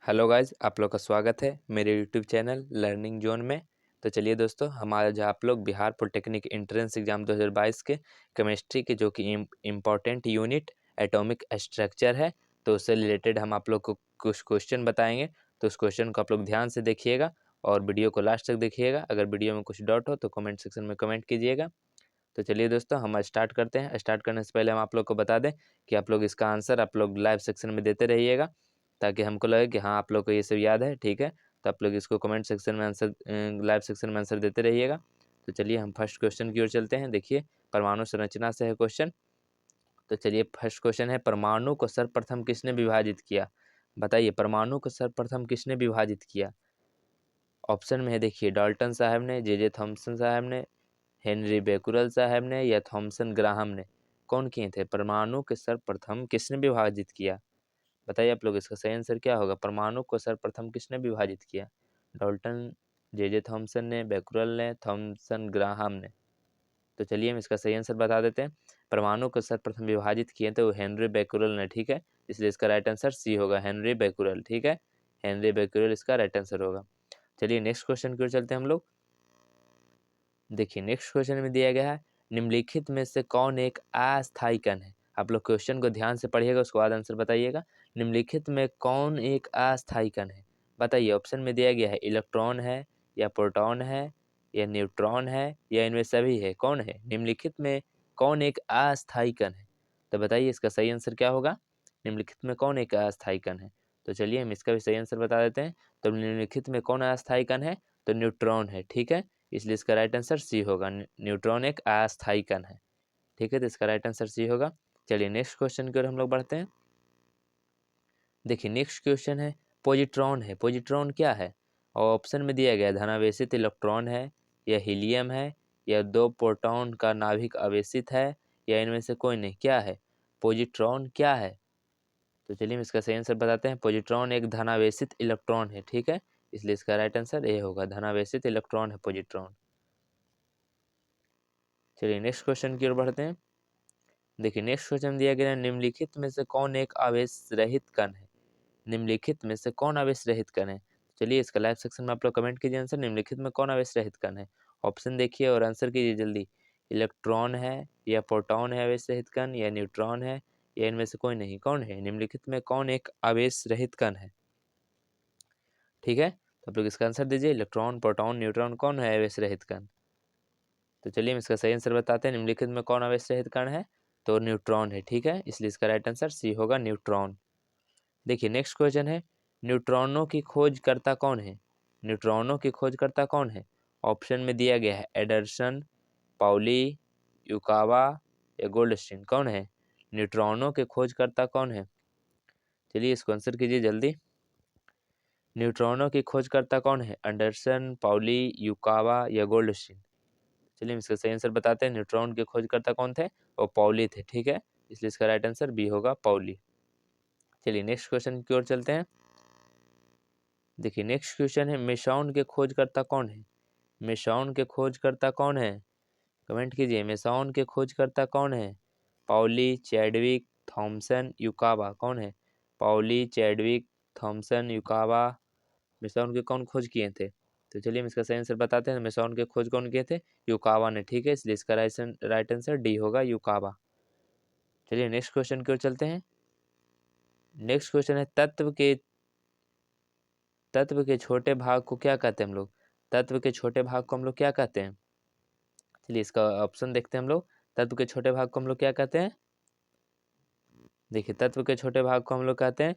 Hello guys, आप लोग का स्वागत है मेरे यूट्यूब चैनल लर्निंग जोन में। तो चलिए दोस्तों, हमारा जो आप लोग बिहार पॉलिटेक्निक एंट्रेंस एग्जाम 2022 के केमिस्ट्री के जो कि इम्पोर्टेंट यूनिट एटॉमिक स्ट्रक्चर है, तो उससे रिलेटेड हम आप लोग को कुछ क्वेश्चन बताएंगे। तो उस क्वेश्चन को आप लोग ध्यान से देखिएगा और वीडियो को लास्ट तक देखिएगा। अगर वीडियो में कुछ डाउट हो तो कमेंट सेक्शन में कमेंट कीजिएगा। तो चलिए दोस्तों, हम स्टार्ट करते हैं। स्टार्ट करने से पहले हम आप लोग को बता दें कि आप लोग इसका आंसर आप लोग लाइव सेक्शन में देते रहिएगा, ताकि हमको लगे कि हाँ आप लोग को ये सब याद है। ठीक है, तो आप लोग इसको कमेंट सेक्शन में आंसर, लाइव सेक्शन में आंसर देते रहिएगा। तो चलिए हम फर्स्ट क्वेश्चन की ओर चलते हैं। देखिए, परमाणु संरचना से है क्वेश्चन। तो चलिए, फर्स्ट क्वेश्चन है, परमाणु को सर्वप्रथम किसने विभाजित किया? बताइए, परमाणु को सर्वप्रथम किसने विभाजित किया? ऑप्शन में है, देखिए, डाल्टन साहब ने, जे थॉमसन साहब ने, हेनरी बेकुरल साहब ने, या थॉमसन ग्राहम ने। कौन किए थे? परमाणु के सर्वप्रथम किसने विभाजित किया? बताइए आप लोग, इसका सही आंसर क्या होगा? परमाणु को सर्वप्रथम किसने विभाजित किया? डाल्टन, जे थॉमसन ने, बेकुरल ने, थॉमसन ग्राहम ने। तो चलिए हम इसका सही आंसर बता देते हैं। परमाणु को सर्वप्रथम विभाजित किए थे वो हेनरी बेकुरल ने। ठीक है, इसलिए इसका राइट आंसर सी होगा, हेनरी बेकुरल। ठीक है, हेनरी बेकुरल इसका राइट आंसर होगा। चलिए नेक्स्ट क्वेश्चन की ओर चलते हैं हम लोग। देखिए, नेक्स्ट क्वेश्चन में दिया गया है, निम्नलिखित में से कौन एक अस्थायी कण है? आप लोग क्वेश्चन को ध्यान से पढ़िएगा, उसके बाद आंसर बताइएगा। निम्नलिखित में कौन एक अस्थायी कण है? बताइए, ऑप्शन में दिया गया है, इलेक्ट्रॉन है, या प्रोटॉन है, या न्यूट्रॉन है, या इनमें सभी है। कौन है? निम्नलिखित में कौन एक अस्थायी कण है? तो बताइए इसका सही आंसर क्या होगा? निम्नलिखित में कौन एक अस्थायी कण है? तो चलिए हम इसका भी सही आंसर बता देते हैं। तो निम्नलिखित में कौन अस्थायी कण है? तो न्यूट्रॉन है। ठीक है, इसलिए इसका राइट आंसर सी होगा, न्यूट्रॉन एक अस्थायी कण है। ठीक है, तो इसका राइट आंसर सी होगा। चलिए नेक्स्ट क्वेश्चन की ओर हम लोग बढ़ते हैं। देखिए, नेक्स्ट क्वेश्चन है, पॉजिट्रॉन है। पॉजिट्रॉन क्या है? और ऑप्शन में दिया गया है, धनावेशित इलेक्ट्रॉन है, या हीलियम है, या दो प्रोटॉन का नाभिक आवेशित है, या इनमें से कोई नहीं। क्या है? पॉजिट्रॉन क्या है? तो चलिए हम इसका सही आंसर बताते हैं। पॉजिट्रॉन एक धनावेशित इलेक्ट्रॉन है। ठीक है, इसलिए इसका राइट आंसर ए होगा, धनावेशित इलेक्ट्रॉन है पॉजिट्रॉन। चलिए नेक्स्ट क्वेश्चन की ओर बढ़ते हैं। देखिए, नेक्स्ट क्वेश्चन दिया गया है, निम्नलिखित में से कौन एक आवेश रहित कण है? निम्नलिखित में से कौन आवेश रहित कण है? चलिए इसका लाइव सेक्शन में आप लोग कमेंट कीजिए आंसर, निम्नलिखित में कौन आवेश रहित कण है? ऑप्शन देखिए और आंसर कीजिए जल्दी। इलेक्ट्रॉन है, या प्रोटॉन है आवेश रहित कण, या न्यूट्रॉन है, या इनमें से कोई नहीं। कौन है? निम्नलिखित में कौन एक आवेश रहित कण है? ठीक है, तो आप लोग इसका आंसर दीजिए। इलेक्ट्रॉन, प्रोटॉन, न्यूट्रॉन, कौन है आवेश रहित कण? तो चलिए हम इसका सही आंसर बताते हैं। निम्नलिखित में कौन आवेश रहित कण है? तो न्यूट्रॉन है। ठीक है, इसलिए इसका राइट आंसर सी होगा, न्यूट्रॉन। देखिए नेक्स्ट क्वेश्चन है, न्यूट्रॉनों की खोजकर्ता कौन है? न्यूट्रॉनों की खोजकर्ता कौन है? ऑप्शन में दिया गया है, एडरसन, पाउली, युकावा, या गोल्डस्टीन। कौन है? न्यूट्रॉनों के खोजकर्ता कौन है? चलिए इसको आंसर कीजिए जल्दी। न्यूट्रॉनों की खोजकर्ता कौन है? एंडरसन, पाउली, युकावा, या गोल्डस्टीन। चलिए हम इसका सही आंसर बताते हैं। न्यूट्रॉन के खोजकर्ता कौन थे? वो पाउली थे। ठीक है, इसलिए इसका राइट आंसर बी होगा, पाउली। चलिए नेक्स्ट क्वेश्चन की ओर चलते हैं। देखिए नेक्स्ट क्वेश्चन है, मेसॉन के खोजकर्ता कौन है? मेसॉन के खोजकर्ता कौन है? कमेंट कीजिए, मेसॉन के खोजकर्ता कौन है? Pauli, Chadwick, Thomson, Yukawa. कौन है? Pauli, Chadwick, Thomson, Yukawa. Meson के कौन खोज किए थे? तो चलिए हम इसका सही आंसर बताते हैं। मेसॉन के खोज कौन किए थे? युकावा ने। ठीक है, इसलिए इसका राइट आंसर डी होगा, युकावा। चलिए नेक्स्ट क्वेश्चन की ओर चलते हैं। नेक्स्ट क्वेश्चन है, तत्व के छोटे भाग को क्या कहते हैं हम लोग? तत्व के छोटे भाग को हम लोग क्या कहते हैं? चलिए इसका ऑप्शन देखते हैं हम लोग। तत्व के छोटे भाग को हम लोग क्या कहते हैं? देखिए, तत्व के छोटे भाग को हम लोग कहते हैं,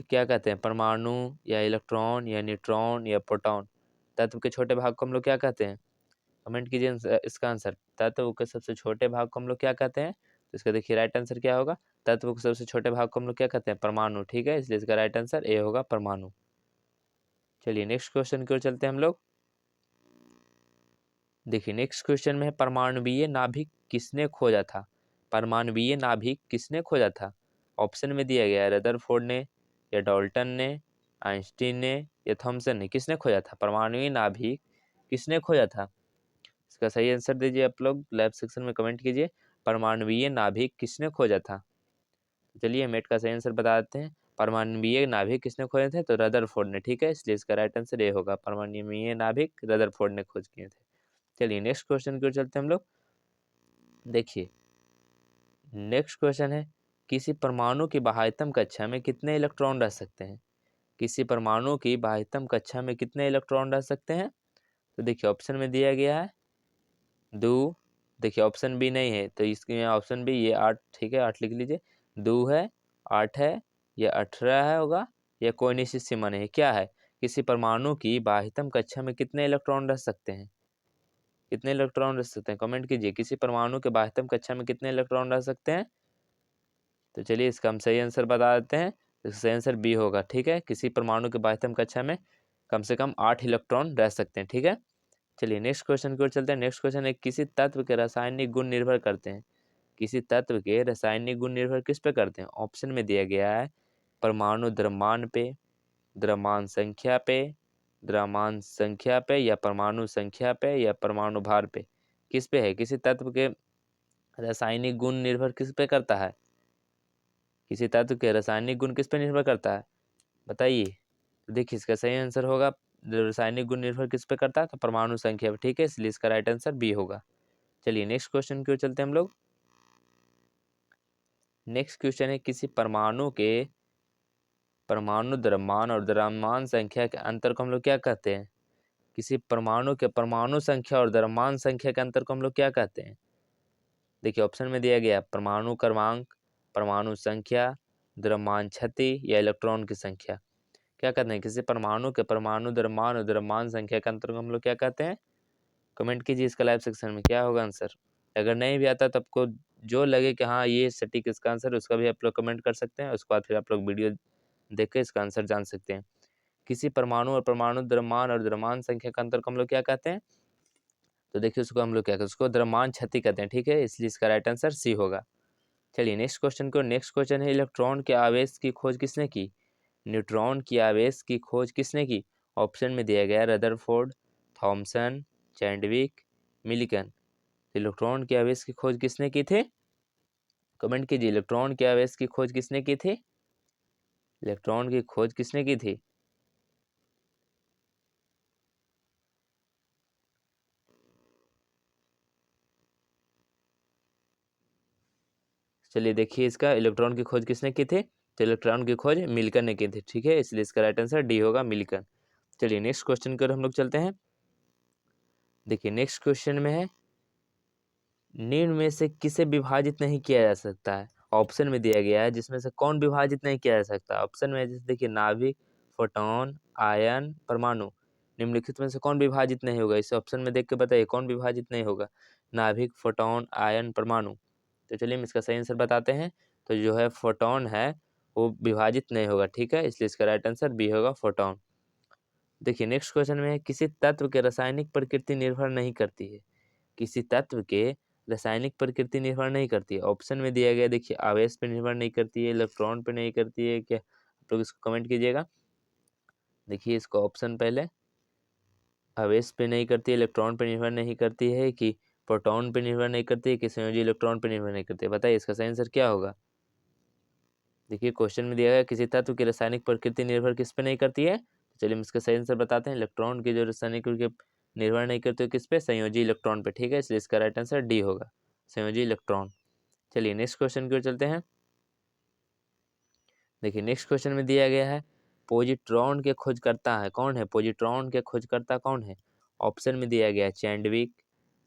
क्या कहते हैं? परमाणु, या इलेक्ट्रॉन, या न्यूट्रॉन, या प्रोटॉन। तत्व के छोटे भाग को हम लोग क्या कहते हैं? कमेंट कीजिए इसका आंसर। तत्व के सबसे छोटे भाग को हम लोग क्या कहते हैं? तो इसका देखिए राइट आंसर क्या होगा? तत्व के सबसे छोटे भाग को हम लोग क्या कहते हैं? परमाणु। ठीक है, इसलिए इसका राइट आंसर ए होगा, परमाणु। चलिए नेक्स्ट क्वेश्चन की ओर चलते हैं हम लोग। देखिए नेक्स्ट क्वेश्चन में है, परमाणुवीय नाभिक किसने खोजा था? परमाणुवीय नाभिक किसने खोजा था? ऑप्शन में दिया गया है, रदरफोर्ड ने, या डाल्टन ने, आइंस्टीन ने, या थॉमसन ने। किसने खोजा था परमाणुवीय नाभिक? किसने खोजा था? इसका सही आंसर दीजिए आप लोग, लैब सेक्शन में कमेंट कीजिए। परमाणुवीय नाभिक किसने खोजा था? चलिए मेट का सही आंसर बता देते हैं। परमाणवीय नाभिक किसने खोजे थे? तो रदरफोर्ड ने, ठीक है, इसलिए इसका राइट आंसर ये होगा, परमाणवीय नाभिक रदरफोर्ड ने खोज किए थे। चलिए नेक्स्ट क्वेश्चन की ओर चलते हैं हम लोग। देखिए नेक्स्ट क्वेश्चन है, किसी परमाणु की बाह्यतम कक्षा में कितने इलेक्ट्रॉन रह सकते हैं? किसी परमाणु की बाह्यतम कक्षा में कितने इलेक्ट्रॉन रह सकते हैं? तो देखिए ऑप्शन में दिया गया है 2, देखिए ऑप्शन बी नहीं है तो इसके ऑप्शन बी ये 8, ठीक है 8 लिख लीजिए, 2 है, 8 है, या 18 है होगा, या कोई निश्चित सीमा नहीं है, क्या है? किसी परमाणु की बाह्यतम कक्षा में कितने इलेक्ट्रॉन रह सकते हैं? कितने इलेक्ट्रॉन रह सकते हैं? कमेंट कीजिए, किसी परमाणु के बाह्यतम कक्षा में कितने इलेक्ट्रॉन रह सकते हैं? तो चलिए इसका हम सही आंसर बता देते हैं, तो सही आंसर बी होगा, ठीक है, किसी परमाणु के बाह्यतम कक्षा में कम से कम 8 इलेक्ट्रॉन रह सकते हैं, ठीक है। चलिए नेक्स्ट क्वेश्चन की ओर चलते हैं। नेक्स्ट क्वेश्चन है, किसी तत्व के रासायनिक गुण निर्भर करते हैं? किसी तत्व के रासायनिक गुण निर्भर किस पे करते हैं? ऑप्शन में दिया गया है परमाणु द्रव्यमान पे, द्रव्यमान संख्या पे, द्रव्यमान संख्या पे, या परमाणु संख्या पे, या परमाणु भार पे। किस पे है? किसी तत्व के रासायनिक गुण निर्भर किस पे करता है? किसी तत्व के रासायनिक गुण किस पे निर्भर करता है? बताइए। तो देखिए इसका सही आंसर होगा, रासायनिक गुण निर्भर किस पे करता है? तो परमाणु संख्या पे, ठीक है, इसलिए इसका राइट आंसर बी होगा। चलिए नेक्स्ट क्वेश्चन की ओर चलते हैं हम लोग। नेक्स्ट क्वेश्चन है, किसी परमाणु के परमाणु द्रव्यमान और द्रव्यमान संख्या के अंतर को हम लोग क्या कहते हैं? किसी परमाणु के परमाणु संख्या और द्रव्यमान संख्या के अंतर को हम लोग क्या कहते हैं? देखिए ऑप्शन में दिया गया परमाणु क्रमांक, परमाणु संख्या, द्रव्यमान क्षति, या इलेक्ट्रॉन की संख्या। क्या कहते हैं? किसी परमाणु के परमाणु द्रव्यमान और द्रव्यमान संख्या के अंतर को हम लोग क्या कहते हैं? कमेंट कीजिए इसका लाइव सेक्शन में, क्या होगा आंसर? अगर नहीं भी आता तो आपको जो लगे कि हाँ ये सटीक इसका आंसर है, उसका भी आप लोग कमेंट कर सकते हैं, उसके बाद फिर आप लोग वीडियो देख के इसका आंसर जान सकते हैं। किसी परमाणु और परमाणु द्रव्यमान और द्रव्यमान संख्या का अंतर को हम लोग क्या कहते हैं? तो देखिए उसको हम लोग क्या कहते हैं? उसको द्रव्यमान क्षति कहते हैं, ठीक है, इसलिए इसका राइट आंसर सी होगा। चलिए नेक्स्ट क्वेश्चन को, नेक्स्ट क्वेश्चन है, इलेक्ट्रॉन के आवेश की खोज किसने की? न्यूट्रॉन की आवेश की खोज किसने की? ऑप्शन में दिया गया Rutherford, Thomson, Chadwick, Milton. Electron के आवेश की खोज किसने की थी? कमेंट कीजिए, इलेक्ट्रॉन के आवेश की खोज किसने की थी? इलेक्ट्रॉन की खोज किसने की थी? चलिए देखिए इसका इलेक्ट्रॉन की खोज किसने की थी? तो इलेक्ट्रॉन की खोज मिल्टन ने की थी, ठीक है, इसलिए इसका राइट आंसर डी होगा, मिल्टन। चलिए नेक्स्ट क्वेश्चन की ओर हम लोग चलते हैं। देखिए नेक्स्ट क्वेश्चन में है, निम्न में से किसे विभाजित नहीं किया जा सकता है? ऑप्शन में दिया गया है जिसमें से कौन विभाजित नहीं किया जा सकता? ऑप्शन में जैसे देखिए नाभिक, फोटोन, आयन, परमाणु। निम्नलिखित में से कौन विभाजित नहीं होगा? इसे ऑप्शन में देख के बताइए कौन विभाजित नहीं होगा? नाभिक, फोटोन, आयन, परमाणु। तो चलिए हम इसका सही आंसर बताते हैं। तो जो है फोटोन है वो विभाजित नहीं होगा, ठीक है, इसलिए इसका राइट आंसर बी होगा, फोटोन। देखिए नेक्स्ट क्वेश्चन में है, किसी तत्व के रासायनिक प्रकृति निर्भर नहीं करती है? किसी तत्व के रासायनिक प्रकृति निर्भर नहीं करती है। ऑप्शन में दिया गया देखिए आवेश पे निर्भर नहीं करती है, इलेक्ट्रॉन पे नहीं करती है, क्या आप लोग इसको कमेंट कीजिएगा। देखिए इसको ऑप्शन पहले, आवेश पे नहीं करती है, इलेक्ट्रॉन पे निर्भर नहीं करती है, कि प्रोटॉन पे निर्भर नहीं करती है, कि संयोजी इलेक्ट्रॉन पे निर्भर नहीं करती है। बताइए इसका सही आंसर क्या होगा? देखिए क्वेश्चन में दिया गया किसी तत्व की रासायनिक प्रकृति निर्भर किस पे नहीं करती है, तो चलिए हम इसका सही आंसर बताते हैं। इलेक्ट्रॉन की जो रासायनिक प्रकृति निर्भर नहीं करती है किस पे? संयोजी इलेक्ट्रॉन पे, ठीक है, इसलिए इसका राइट आंसर डी होगा, संयोजी इलेक्ट्रॉन। चलिए नेक्स्ट क्वेश्चन की ओर चलते हैं। देखिए नेक्स्ट क्वेश्चन में दिया गया है, पॉजिट्रॉन के खोजकर्ता है कौन है? पॉजिट्रॉन के खोजकर्ता कौन है? ऑप्शन में दिया गया है चैडविक,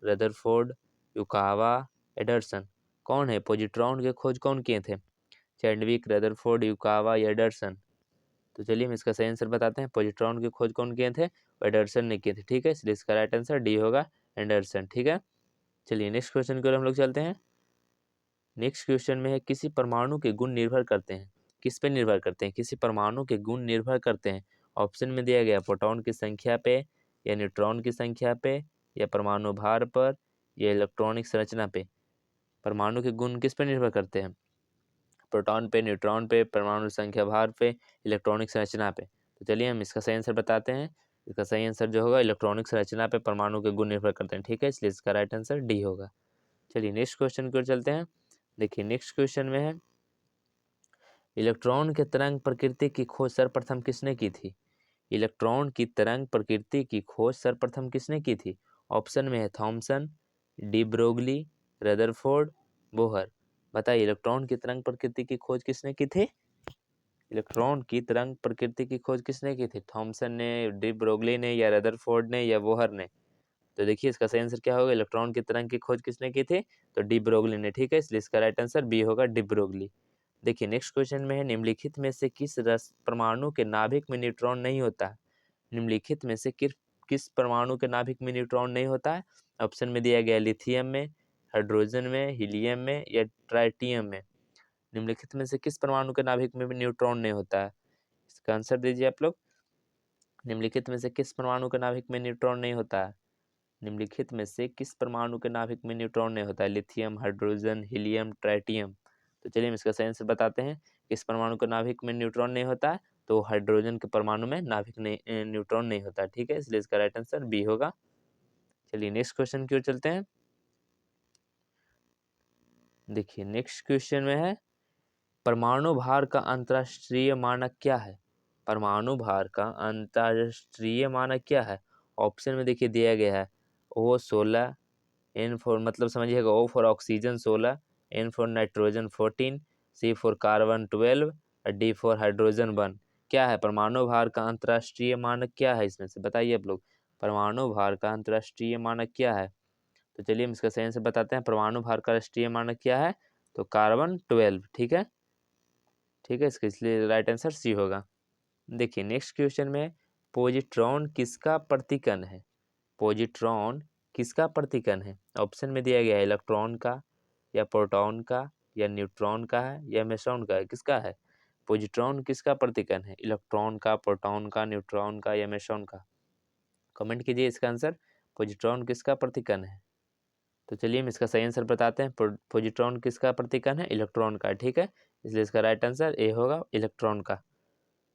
रदरफोर्ड, युकावा, एडरसन। कौन है? पॉजिट्रॉन के खोज कौन किए थे? चैडविक, रदरफोर्ड, युकावा या एडरसन। तो चलिए हम इसका सही आंसर बताते हैं। पॉजिट्रॉन की खोज कौन किए थे? एडरसन ने किए थे, ठीक है, इसलिए इसका राइट आंसर डी होगा, एंडरसन, ठीक है। चलिए नेक्स्ट क्वेश्चन की ओर हम लोग चलते हैं। नेक्स्ट क्वेश्चन में है, किसी परमाणु के गुण निर्भर करते हैं? किस पे निर्भर करते हैं? किसी परमाणु के गुण निर्भर करते हैं। ऑप्शन में दिया गया प्रोटॉन की संख्या पे, या न्यूट्रॉन की संख्या पे, या परमाणु भार पर, या इलेक्ट्रॉनिक संरचना पे। परमाणु के गुण किस पे निर्भर करते हैं? प्रोटॉन पे, न्यूट्रॉन पे, परमाणु संख्या भार पे, इलेक्ट्रॉनिक संरचना पे। तो चलिए हम इसका सही आंसर बताते हैं। इसका सही आंसर जो होगा, इलेक्ट्रॉनिक संरचना पे परमाणु के गुण निर्भर करते हैं, ठीक है, इसलिए इसका राइट आंसर डी होगा। चलिए नेक्स्ट क्वेश्चन की ओर चलते हैं। देखिए नेक्स्ट क्वेश्चन में है, इलेक्ट्रॉन के तरंग प्रकृति की खोज सर्वप्रथम किसने की थी? इलेक्ट्रॉन की तरंग प्रकृति की खोज सर्वप्रथम किसने की थी? ऑप्शन में है Thomson, de Broglie, Rutherford, Bohr. बताइए इलेक्ट्रॉन की तरंग प्रकृति की खोज किसने की थी? इलेक्ट्रॉन की तरंग प्रकृति की खोज किसने की थी? थॉमसन ने, डी ब्रोगली ने, या रदरफोर्ड ने, या बोहर ने? तो देखिए इसका सही आंसर क्या होगा? इलेक्ट्रॉन की तरंग की खोज किसने की थी? तो डी ब्रोगली ने। ठीक है, इसलिए इसका राइट आंसर बी होगा, डी ब्रोगली। देखिए नेक्स्ट क्वेश्चन में है, निम्नलिखित में से किस रस परमाणु के नाभिक में न्यूट्रॉन नहीं होता है? निम्नलिखित में से किस परमाणु के नाभिक में न्यूट्रॉन नहीं होता है? ऑप्शन में दिया गया लिथियम में, हाइड्रोजन में, हीलियम में, या ट्राइटियम में। निम्नलिखित में से किस परमाणु के नाभिक में भी न्यूट्रॉन नहीं होता है? इसका आंसर दीजिए आप लोग। निम्नलिखित में से किस परमाणु के नाभिक में न्यूट्रॉन नहीं होता है? निम्नलिखित में से किस परमाणु के नाभिक में न्यूट्रॉन नहीं होता है? Lithium, hydrogen, helium, tritium. तो चलिए हम इसका सही आंसर बताते हैं। किस परमाणु के नाभिक में न्यूट्रॉन नहीं होता है? तो हाइड्रोजन के परमाणु में नाभिक नहीं, न्यूट्रॉन नहीं होता। ठीक है, इसलिए इसका राइट आंसर बी होगा। चलिए नेक्स्ट क्वेश्चन की ओर चलते हैं। देखिए नेक्स्ट क्वेश्चन में है, परमाणु भार का अंतर्राष्ट्रीय मानक क्या है? परमाणु भार का अंतर्राष्ट्रीय मानक क्या है? ऑप्शन में देखिए दिया गया है O16, N फॉर मतलब समझिएगा O for oxygen 16, N for nitrogen 14, C for carbon 12 और D फॉर हाइड्रोजन 1। क्या है परमाणु भार का अंतर्राष्ट्रीय मानक? क्या है इसमें से बताइए आप लोग। परमाणु भार का अंतर्राष्ट्रीय मानक क्या है? तो चलिए हम इसका सही आंसर बताते हैं। परमाणु भार का राष्ट्रीय मानक क्या है? तो कार्बन 12। ठीक है, ठीक है, इसका इसलिए राइट आंसर सी होगा। देखिए नेक्स्ट क्वेश्चन में, पॉजिट्रॉन किसका प्रतिकण है? पॉजिट्रॉन किसका प्रतिकण है? ऑप्शन में दिया गया है इलेक्ट्रॉन का, या प्रोटॉन का, या न्यूट्रॉन का है, या मेसॉन का है। किसका है? पॉजिट्रॉन किसका प्रतिकण है? इलेक्ट्रॉन का, प्रोटॉन का, न्यूट्रॉन का, या मेसॉन का? कमेंट कीजिए इसका आंसर। पॉजिट्रॉन किसका प्रतिकण है? तो चलिए हम इसका सही आंसर बताते हैं। पॉजिट्रॉन किसका प्रतिकण है? इलेक्ट्रॉन का। ठीक है, इसलिए इसका राइट आंसर ए होगा, इलेक्ट्रॉन का।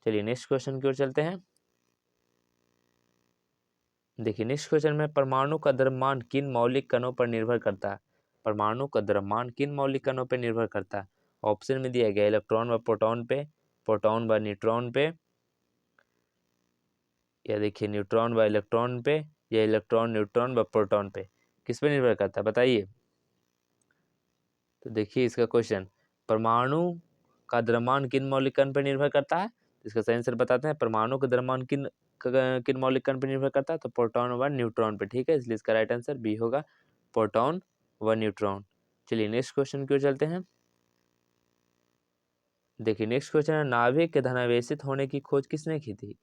चलिए नेक्स्ट क्वेश्चन की ओर चलते हैं। देखिए नेक्स्ट क्वेश्चन में, परमाणु का द्रव्यमान किन मौलिक कणों पर निर्भर करता है? परमाणु का द्रव्यमान किन मौलिक कणों पर निर्भर करता है? ऑप्शन में दिया गया इलेक्ट्रॉन व प्रोटॉन पे, प्रोटॉन व न्यूट्रॉन पे, या देखिए न्यूट्रॉन व इलेक्ट्रॉन पे, या इलेक्ट्रॉन, न्यूट्रॉन व प्रोटॉन पे। किस पे निर्भर करता है बताइए। तो देखिए इसका क्वेश्चन, परमाणु का द्रव्यमान किन मौलिक कण पर निर्भर करता है? इसका सही आंसर बताते हैं। परमाणु का द्रव्यमान किन मौलिक कण पर निर्भर करता है? तो प्रोटॉन व न्यूट्रॉन पे। ठीक है, इसलिए इसका राइट आंसर बी होगा, प्रोटॉन व न्यूट्रॉन। चलिए नेक्स्ट क्वेश्चन की ओर चलते हैं। देखिए नेक्स्ट क्वेश्चन है, नाभिक के धनावेशित होने की खोज किसने की थी?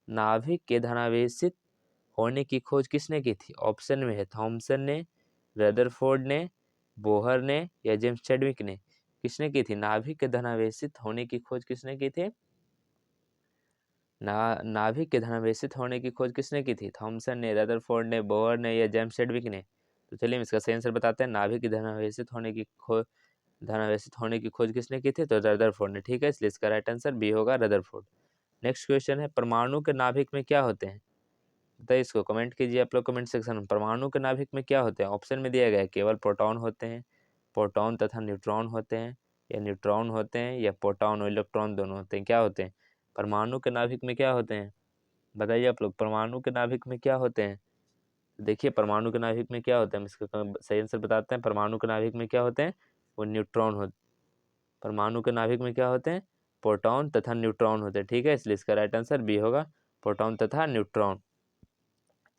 नाभिक के धनावेशित होने की खोज किसने की थी? ऑप्शन में है थॉमसन ने, रदरफोर्ड ने, बोहर ने, या जेम्स चैडविक ने। किसने की थी? नाभिक के धनावेशित होने की खोज किसने की थी? नाभिक के धनावेशित होने की खोज किसने की थी? थॉमसन ने, रदरफोर्ड ने, बोहर ने, या जेम्स चैडविक ने? तो चलिए हम इसका सही आंसर बताते हैं। नाभिक के धनावेशित होने की खोज किसने की थी? तो रदरफोर्ड ने। ठीक है, इसलिए इसका राइट आंसर बी होगा, रदरफोर्ड। नेक्स्ट क्वेश्चन है, परमाणु के नाभिक में क्या होते हैं? बताइए इसको, कमेंट कीजिए आप लोग कमेंट सेक्शन में। परमाणु के नाभिक में क्या होते हैं? ऑप्शन में दिया गया है केवल प्रोटॉन होते हैं, प्रोटॉन तथा न्यूट्रॉन होते हैं, या न्यूट्रॉन होते हैं, या प्रोटॉन और इलेक्ट्रॉन दोनों होते हैं। क्या होते हैं परमाणु के नाभिक में? क्या होते हैं बताइए आप लोग। परमाणु के नाभिक में क्या होते हैं? देखिए परमाणु के नाभिक में क्या होता है, हम इसका सही आंसर बताते हैं। परमाणु के नाभिक में क्या होते हैं? वो न्यूट्रॉन होते। परमाणु के नाभिक में क्या होते हैं? प्रोटॉन तथा न्यूट्रॉन होते हैं। ठीक है, इसलिए इसका राइट आंसर बी होगा, प्रोटॉन तथा न्यूट्रॉन।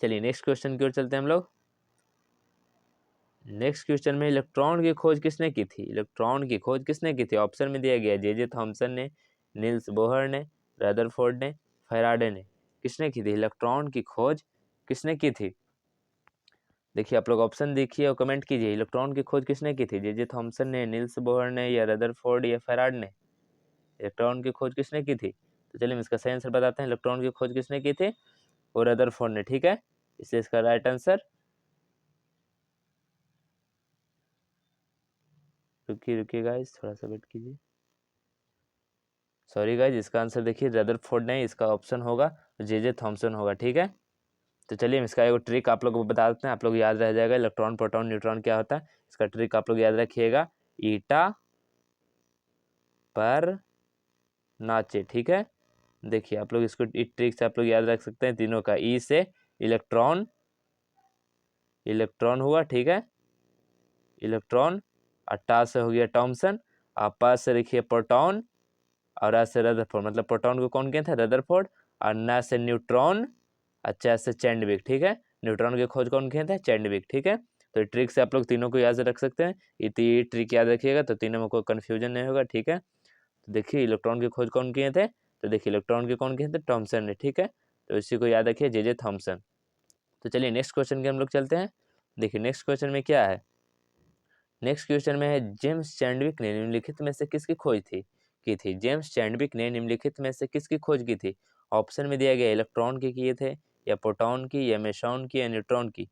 चलिए नेक्स्ट क्वेश्चन की ओर चलते हैं हम लोग। नेक्स्ट क्वेश्चन में, इलेक्ट्रॉन की खोज किसने की थी? इलेक्ट्रॉन की खोज किसने की थी? ऑप्शन में दिया गया जे थॉमसन ने, नील्स बोहर ने, रदरफोर्ड ने, फैराडे ने। किसने की थी? इलेक्ट्रॉन की खोज किसने की थी? देखिए आप लोग ऑप्शन देखिए और कमेंट कीजिए। इलेक्ट्रॉन की खोज किसने की थी? जे थॉमसन ने, नील्स बोहर ने, या रदरफोर्ड, या फैराड ने? इलेक्ट्रॉन की खोज किसने की थी? तो चलिए हम इसका सही आंसर बताते हैं। इलेक्ट्रॉन की खोज किसने की थी? वो रदरफोर्ड ने। ठीक है, इसलिए इसका राइट आंसर, रुकिए गाइस थोड़ा सा वेट कीजिए। सॉरी गाइस, इसका आंसर देखिए रदरफोर्ड नहीं, इसका ऑप्शन होगा जे थॉमसन होगा। ठीक है, तो चलिए हम इसका एक ट्रिक आप लोगों को बता देते हैं, आप लोग याद रह जाएगा। इलेक्ट्रॉन, प्रोटॉन, न्यूट्रॉन क्या होता है, इसका ट्रिक आप लोग याद रखिएगा। ईटा पर नाचे, ठीक है। देखिए आप लोग इसको ट्रिक से आप लोग याद रख सकते हैं तीनों का। ई से इलेक्ट्रॉन, इलेक्ट्रॉन हुआ, ठीक है, इलेक्ट्रॉन। और टा से हो गया थॉमसन। और पा से लिखिए प्रोटॉन। और आ से रदरफोर्ड, मतलब प्रोटॉन को कौन किए थे, रदरफोर्ड। और ना से न्यूट्रॉन। अच्छा से चैंडविक, ठीक है। न्यूट्रॉन की खोज कौन किए थे, चैंडविक, ठीक है। तो ट्रिक से आप लोग तीनों को याद रख सकते हैं। ये ट्रिक याद रखिएगा तो तीनों में कोई कंफ्यूजन नहीं होगा, ठीक है। तो देखिए इलेक्ट्रॉन की खोज कौन किए थे, तो देखिए इलेक्ट्रॉन के कौन किए थे, थॉमसन ने, ठीक है। तो इसी को याद रखिए, जे थॉमसन। तो चलिए नेक्स्ट क्वेश्चन के हम लोग चलते हैं। देखिए नेक्स्ट क्वेश्चन में क्या है। नेक्स्ट क्वेश्चन में है, जेम्स चैंडविक ने निम्नलिखित में से किसकी खोज की थी। जेम्स चैंडविक ने निम्नलिखित में से किसकी खोज की थी। ऑप्शन में दिया गया इलेक्ट्रॉन की किए थे, या प्रोटॉन की, या मेसॉन की, या न्यूट्रॉन की।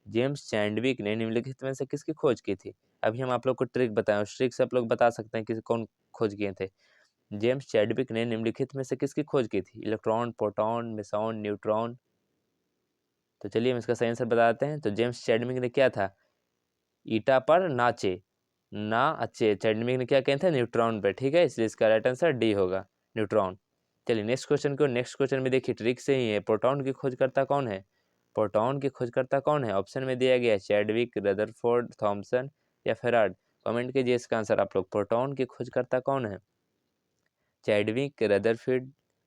जेम्स चैंडविक ने निम्नलिखित में से किसकी खोज की थी। अभी हम आप लोग को ट्रिक बताएं, उस ट्रिक से आप लोग बता सकते हैं कि कौन खोज किए थे। जेम्स चैडविक ने निम्नलिखित में से किसकी खोज की थी, इलेक्ट्रॉन, प्रोटॉन, मेसॉन, न्यूट्रॉन। तो चलिए हम इसका सही आंसर बताते हैं। तो जेम्स चैडविक ने क्या था, ईटा पर नाचे, ना अच्छे। चैडविक ने क्या कहे थे, न्यूट्रॉन पे, ठीक है। इसलिए इसका राइट आंसर डी होगा, न्यूट्रॉन। चलिए नेक्स्ट क्वेश्चन में देखिए ट्रिक से ही है, प्रोटॉन की खोजकर्ता कौन है। प्रोटॉन की खोजकर्ता कौन है, ऑप्शन में दिया गया है चैडविक, रदरफोर्ड, थॉमसन, या फेराड। कमेंट कीजिए इसका आंसर आप लोग। प्रोटॉन की खोजकर्ता कौन है, चैडविक,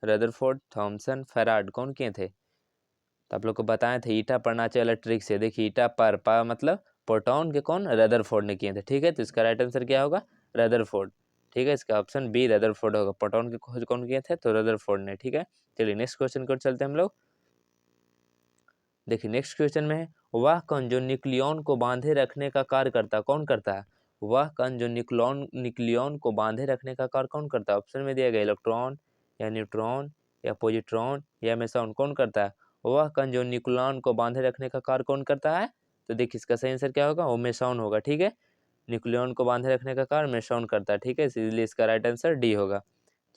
रदरफोर्ड, थॉमसन, फेराड, कौन किए थे। तो आप लोग को बताए थे ईटा पर नाचे वाला ट्रिक से। देखिए ईटा पर पा मतलब प्रोटॉन के कौन, रदरफोर्ड ने किए थे, ठीक है। तो इसका राइट आंसर क्या होगा, रदरफोर्ड, ठीक है। इसका ऑप्शन बी रदरफोर्ड होगा। प्रोटॉन की खोज कौन किए थे, तो रदरफोर्ड ने, ठीक है। चलिए नेक्स्ट क्वेश्चन को चलते हैं हम लोग। देखिए नेक्स्ट क्वेश्चन में है, वह कण जो न्यूक्लियॉन को बांधे रखने का कार्य करता कौन करता है। वह कण जो न्यूक्लियॉन को बांधे रखने का कार्य कौन करता है। ऑप्शन में दिया गया इलेक्ट्रॉन, या न्यूट्रॉन, या पॉजिट्रॉन, या मेसॉन, कौन करता है। वह कण जो न्यूक्लियॉन को बांधे रखने का कार्य कौन करता है। तो देखिए इसका सही आंसर क्या होगा, वो मेसॉन होगा, ठीक है। न्यूक्लियॉन को बांधे रखने का कार्य मेसॉन करता है, ठीक है। इसलिए इसका राइट आंसर डी होगा।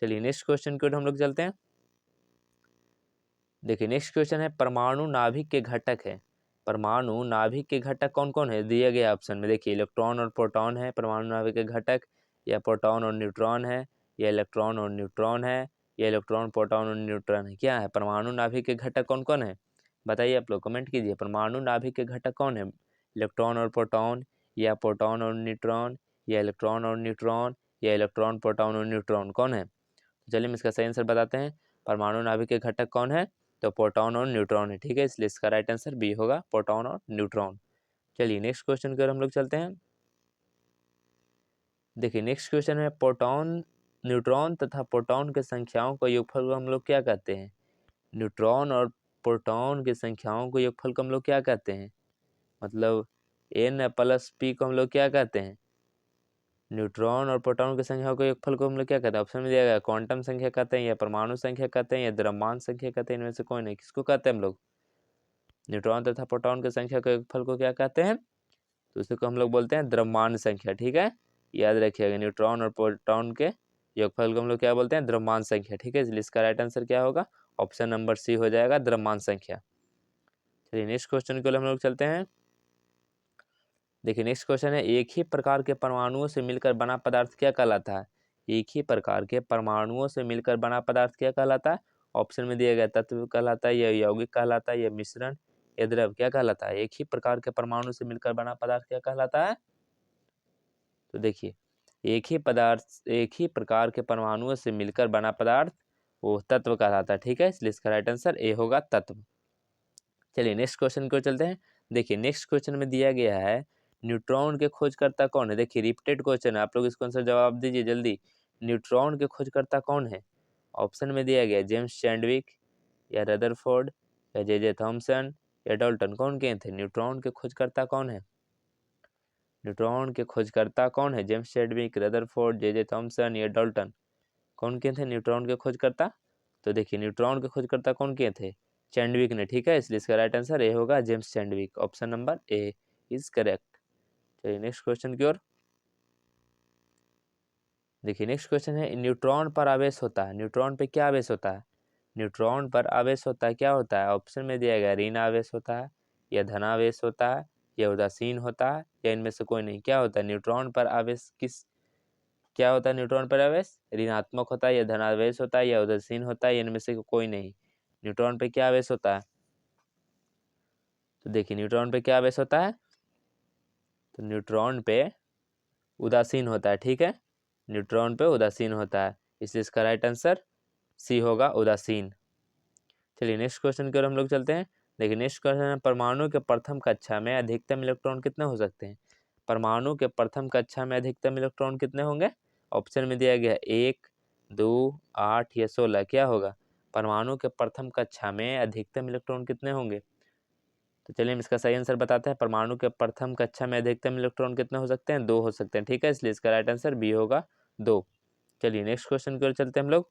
चलिए नेक्स्ट क्वेश्चन की ओर हम लोग चलते हैं। देखिए नेक्स्ट क्वेश्चन है, परमाणु नाभिक के घटक है। परमाणु नाभिक के घटक कौन कौन है, दिया गया ऑप्शन में। देखिए इलेक्ट्रॉन और प्रोटॉन है परमाणु नाभिक के घटक, या प्रोटॉन और न्यूट्रॉन है, या इलेक्ट्रॉन और न्यूट्रॉन है, या इलेक्ट्रॉन, प्रोटॉन और न्यूट्रॉन है। क्या है परमाणु नाभिक के घटक कौन कौन है, बताइए आप लोग, कमेंट कीजिए। परमाणु नाभिक के घटक कौन है, इलेक्ट्रॉन और प्रोटॉन, या प्रोटॉन और न्यूट्रॉन, या इलेक्ट्रॉन और न्यूट्रॉन, या इलेक्ट्रॉन, प्रोटॉन और न्यूट्रॉन, कौन है। तो चलिए हम इसका सही आंसर बताते हैं। परमाणु नाभिक के घटक कौन है, तो प्रोटॉन और न्यूट्रॉन है, ठीक है। इसलिए इसका राइट आंसर बी होगा, प्रोटॉन और न्यूट्रॉन। चलिए नेक्स्ट क्वेश्चन की ओर हम लोग चलते हैं। देखिए नेक्स्ट क्वेश्चन है, प्रोटॉन, न्यूट्रॉन तथा प्रोटॉन के संख्याओं का योगफल को हम लोग क्या कहते हैं। न्यूट्रॉन और प्रोटॉन की संख्याओं को योगफल को हम लोग क्या कहते हैं, मतलब एन प्लस पी को हम लोग क्या कहते हैं। न्यूट्रॉन और प्रोटॉन की संख्या को योगफल को हम लोग क्या कहते हैं, ऑप्शन में दिया गया क्वांटम संख्या कहते हैं, या परमाणु संख्या कहते हैं, या द्रव्यमान संख्या कहते हैं। इनमें से कोई नहीं, किसको कहते हैं हम लोग, न्यूट्रॉन तथा प्रोटॉन की संख्या के योगफल को क्या कहते हैं, तो उसी को हम लोग बोलते हैं द्रव्यमान संख्या, ठीक है। याद रखिएगा न्यूट्रॉन और प्रोटॉन के योगफल को हम लोग क्या बोलते हैं, द्रव्यमान संख्या, ठीक है। इसलिए इसका राइट आंसर क्या होगा, ऑप्शन नंबर सी हो जाएगा, द्रव्यमान संख्या। चलिए नेक्स्ट क्वेश्चन के लिए हम लोग चलते हैं। देखिए नेक्स्ट क्वेश्चन है, एक ही प्रकार के परमाणुओं से मिलकर बना पदार्थ क्या कहलाता है। एक ही प्रकार के परमाणुओं से मिलकर बना पदार्थ क्या कहलाता है। ऑप्शन में दिया गया तत्व कहलाता है, या यौगिक कहलाता है, या मिश्रण, या द्रव, क्या कहलाता है। एक ही प्रकार के परमाणु से मिलकर बना पदार्थ क्या कहलाता है। तो देखिए एक ही प्रकार के परमाणुओं से मिलकर बना पदार्थ वो तत्व कहलाता है, ठीक है। इसलिए इसका राइट आंसर ए होगा, तत्व। चलिए नेक्स्ट क्वेश्चन को चलते हैं। देखिए नेक्स्ट क्वेश्चन में दिया गया है, न्यूट्रॉन के खोजकर्ता कौन है। देखिए रिपीटेड क्वेश्चन है, आप लोग इसको आंसर जवाब दीजिए जल्दी। न्यूट्रॉन के खोजकर्ता कौन है, ऑप्शन में दिया गया जेम्स चैडविक, या रदरफोर्ड, या जे थॉमसन, या डाल्टन, कौन किए थे। न्यूट्रॉन के खोजकर्ता कौन है, न्यूट्रॉन के खोजकर्ता कौन है, James Chadwick, Rutherford, J Thomson, या डाल्टन, कौन किए थे न्यूट्रॉन के खोजकर्ता। तो देखिए न्यूट्रॉन के खोजकर्ता कौन किए थे, चैंडविक ने, ठीक है। इसलिए इसका राइट आंसर ए होगा, James Chadwick, option number A is correct. चलिए नेक्स्ट क्वेश्चन की ओर। देखिए नेक्स्ट क्वेश्चन है, न्यूट्रॉन पर आवेश होता है, न्यूट्रॉन पे क्या आवेश होता है। न्यूट्रॉन पर आवेश होता है, क्या होता है। ऑप्शन में दिया गया ऋण आवेश होता है, या धनावेश होता है, या उदासीन होता है, या इनमें से कोई नहीं। क्या होता है न्यूट्रॉन पर आवेश, किस क्या होता है न्यूट्रॉन पर आवेश? ऋणात्मक होता है या धनावेश होता है या उदासीन होता है, इनमें से कोई नहीं। न्यूट्रॉन पे क्या आवेश होता है? तो देखिए न्यूट्रॉन पे क्या आवेश होता है? तो न्यूट्रॉन पे उदासीन होता है, ठीक है, न्यूट्रॉन पे उदासीन होता है, इसलिए इसका राइट आंसर सी होगा, उदासीन। चलिए नेक्स्ट क्वेश्चन की ओर हम लोग चलते हैं। देखिए नेक्स्ट क्वेश्चन है, परमाणु के प्रथम कक्षा में अधिकतम इलेक्ट्रॉन कितने हो सकते हैं? परमाणु के प्रथम कक्षा में अधिकतम इलेक्ट्रॉन कितने होंगे? ऑप्शन में दिया गया 1, 2, 8 या 16। क्या होगा? परमाणु के प्रथम कक्षा में अधिकतम इलेक्ट्रॉन कितने होंगे? तो चलिए हम इसका सही आंसर बताते हैं। परमाणु के प्रथम कक्षा में अधिकतम इलेक्ट्रॉन कितने हो सकते हैं? 2 हो सकते हैं, ठीक है, इसलिए इसका राइट आंसर बी होगा, 2। चलिए नेक्स्ट क्वेश्चन की ओर चलते हैं हम लोग।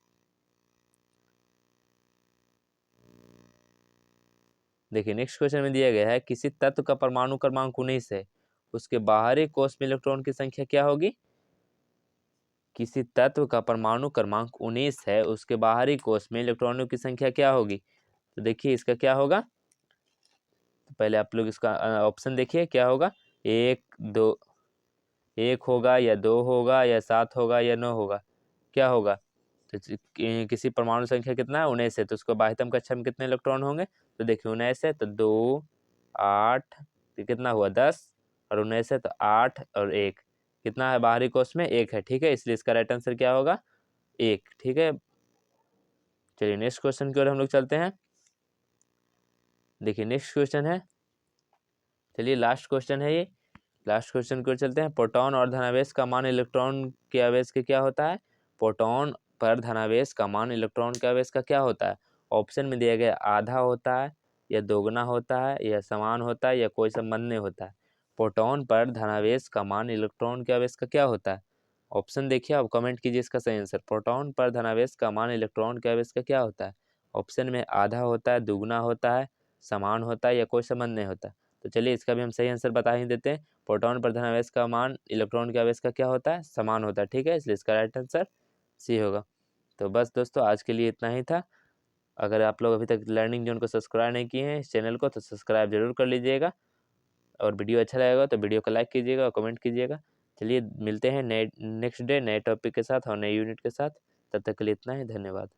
देखिए नेक्स्ट क्वेश्चन में दिया गया है, किसी तत्व का परमाणु क्रमांक 19 है, उसके बाहरी कोष में इलेक्ट्रॉन की संख्या क्या होगी? किसी तत्व का परमाणु क्रमांक 19 है, उसके बाहरी कोष में इलेक्ट्रॉनों की संख्या क्या होगी? तो देखिए इसका क्या होगा, तो पहले आप लोग इसका ऑप्शन देखिए क्या होगा। 1, 2, 1 होगा या 2 होगा या 7 होगा या 9 होगा, क्या होगा? तो किसी परमाणु संख्या कितना है? 19 है, तो उसको बाह्यतम कक्षा में कितने इलेक्ट्रॉन होंगे? तो देखिए 19 है तो 2, 8, तो कितना हुआ 10, और 19 है तो 8 और 1, कितना है बाहरी कोष में? 1 है, ठीक है, इसलिए इसका राइट आंसर क्या होगा? 1, ठीक है। चलिए नेक्स्ट क्वेश्चन की ओर हम लोग चलते हैं। देखिए नेक्स्ट क्वेश्चन है, चलिए लास्ट क्वेश्चन है ये, लास्ट क्वेश्चन की ओर चलते हैं। प्रोटॉन और धनावेश का मान इलेक्ट्रॉन के आवेश के क्या होता है? प्रोटॉन पर धनावेश का मान इलेक्ट्रॉन के आवेश का क्या होता है? ऑप्शन में दिया गया आधा होता है या दोगुना होता है या समान होता है या कोई संबंध नहीं होता है। प्रोटॉन पर धनावेश का मान इलेक्ट्रॉन के आवेश का क्या होता है? ऑप्शन देखिए, आप कमेंट कीजिए इसका सही आंसर। प्रोटॉन पर धनावेश का मान इलेक्ट्रॉन के आवेश का क्या होता है? ऑप्शन में आधा होता है, दुगुना होता है, समान होता है या कोई संबंध नहीं होता। तो चलिए इसका भी हम सही आंसर बता ही देते हैं। प्रोटॉन पर धनावेश का मान इलेक्ट्रॉन के आवेश का क्या होता है? समान होता है, ठीक है, इसलिए इसका राइट आंसर सी होगा। तो बस दोस्तों आज के लिए इतना ही था। अगर आप लोग अभी तक लर्निंग जोन को सब्सक्राइब नहीं किए हैं इस चैनल को, तो सब्सक्राइब जरूर कर लीजिएगा, और वीडियो अच्छा लगेगा तो वीडियो को लाइक कीजिएगा और कमेंट कीजिएगा। चलिए मिलते हैं नए नेक्स्ट डे नए टॉपिक के साथ और नए यूनिट के साथ। तब तक के लिए इतना ही, धन्यवाद।